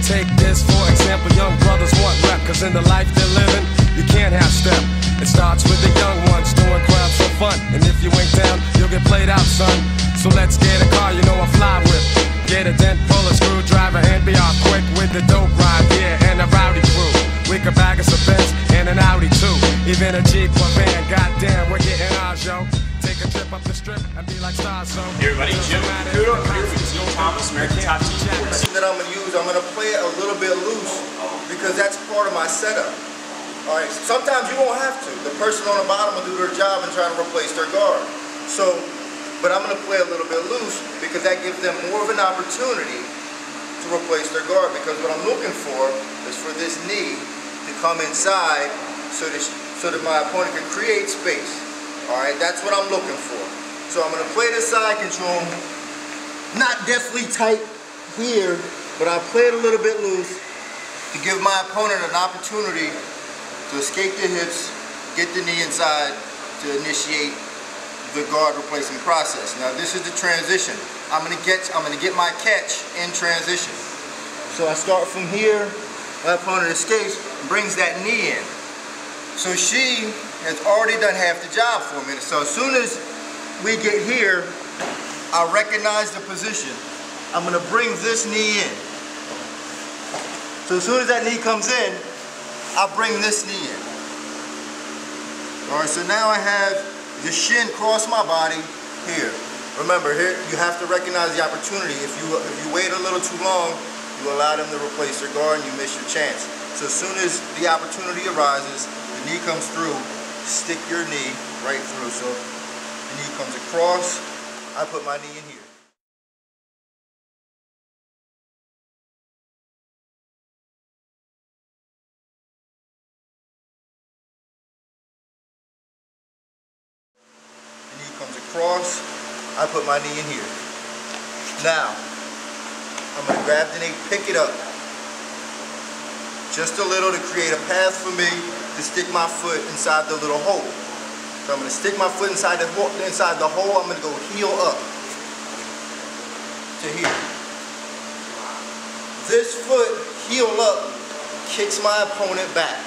Take this for example, young brothers want rep, cause in the life they're living, you can't have step. It starts with the young ones doing crowds for fun, and if you ain't down, you'll get played out, son. So let's get a car, you know a fly whip. Get a dent, pull a screwdriver, and be off quick with the dope ride, yeah, and a rowdy crew. We could bag us a Benz and an Audi too, even a Jeep or van. Goddamn, we're getting ours, yo. Take a trip up the strip and be like stars, so. Hey everybody, Jim Kakuto here with Steve Thomas, American Top Team. That I'm gonna use, I'm gonna play it a little bit loose because that's part of my setup. All right, sometimes you won't have to. The person on the bottom will do their job and try to replace their guard. So, but I'm gonna play a little bit loose because that gives them more of an opportunity to replace their guard, because what I'm looking for is for this knee to come inside so that my opponent can create space. All right, that's what I'm looking for. So I'm gonna play the side control, not definitely tight here, but I'll play it a little bit loose to give my opponent an opportunity to escape the hips, get the knee inside to initiate the guard replacement process. Now this is the transition. I'm gonna get my catch in transition. So I start from here, my opponent escapes, brings that knee in. So she has already done half the job for me. So as soon as we get here, I recognize the position. I'm gonna bring this knee in. So as soon as that knee comes in, I bring this knee in. All right, so now I have the shin cross my body here. Remember, here you have to recognize the opportunity. If you wait a little too long, you allow them to replace their guard and you miss your chance. So as soon as the opportunity arises, the knee comes through, stick your knee right through. So the knee comes across, I put my knee in here. The knee comes across, I put my knee in here. Now, I'm going to grab the knee, pick it up just a little to create a path for me to stick my foot inside the little hole. So I'm going to stick my foot inside the hole. I'm going to go heel up to here. This foot, heel up, kicks my opponent back.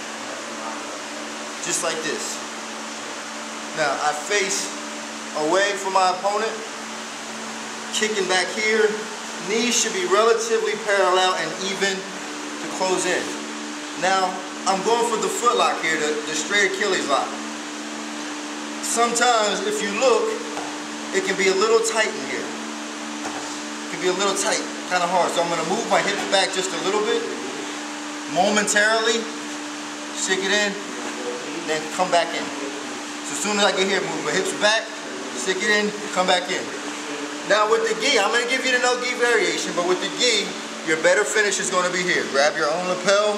Just like this. Now I face away from my opponent, kicking back here. Knees should be relatively parallel and even to close in. Now, I'm going for the foot lock here, the straight Achilles lock. Sometimes, if you look, it can be a little tight in here. It can be a little tight, kind of hard. So I'm going to move my hips back just a little bit, momentarily, stick it in, then come back in. So as soon as I get here, move my hips back, stick it in, come back in. Now with the gi, I'm going to give you the no gi variation, but with the gi, your better finish is going to be here. Grab your own lapel,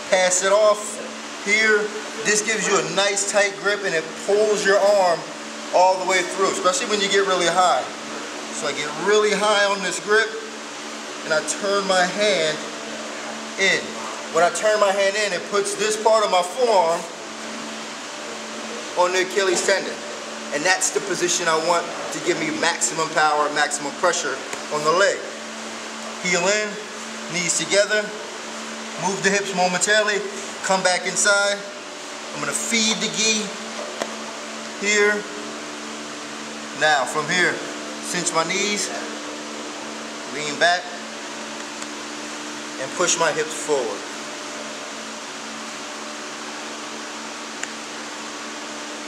pass it off here. This gives you a nice tight grip and it pulls your arm all the way through, especially when you get really high. So I get really high on this grip and I turn my hand in. When I turn my hand in, it puts this part of my forearm on the Achilles tendon. And that's the position I want to give me maximum power, maximum pressure on the leg. Heel in, knees together, move the hips momentarily, come back inside. I'm gonna feed the gi here. Now from here, cinch my knees, lean back, and push my hips forward.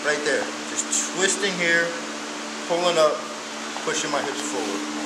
Right there, just twisting here, pulling up, pushing my hips forward.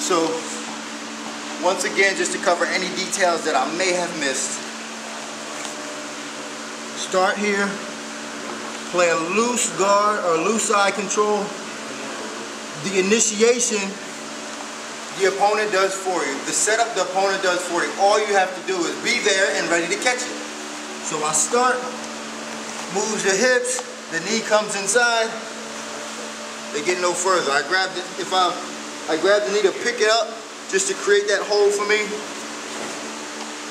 So, once again, just to cover any details that I may have missed, start here, play a loose guard or loose side control, the initiation, the opponent does for you. The setup, the opponent does for you. All you have to do is be there and ready to catch it. So I start, moves the hips, the knee comes inside. They get no further. I grab the, I grab the knee to pick it up, just to create that hole for me,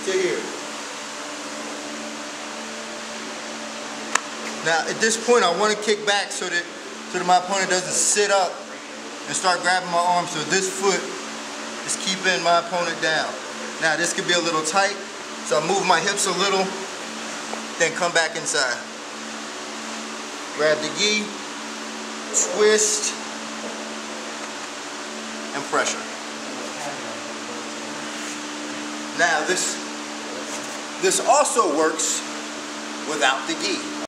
to here. Now at this point I want to kick back so that my opponent doesn't sit up and start grabbing my arm, so this foot is keeping my opponent down. Now this could be a little tight, so I move my hips a little, then come back inside. Grab the gi, twist, and pressure. Now this also works without the gi.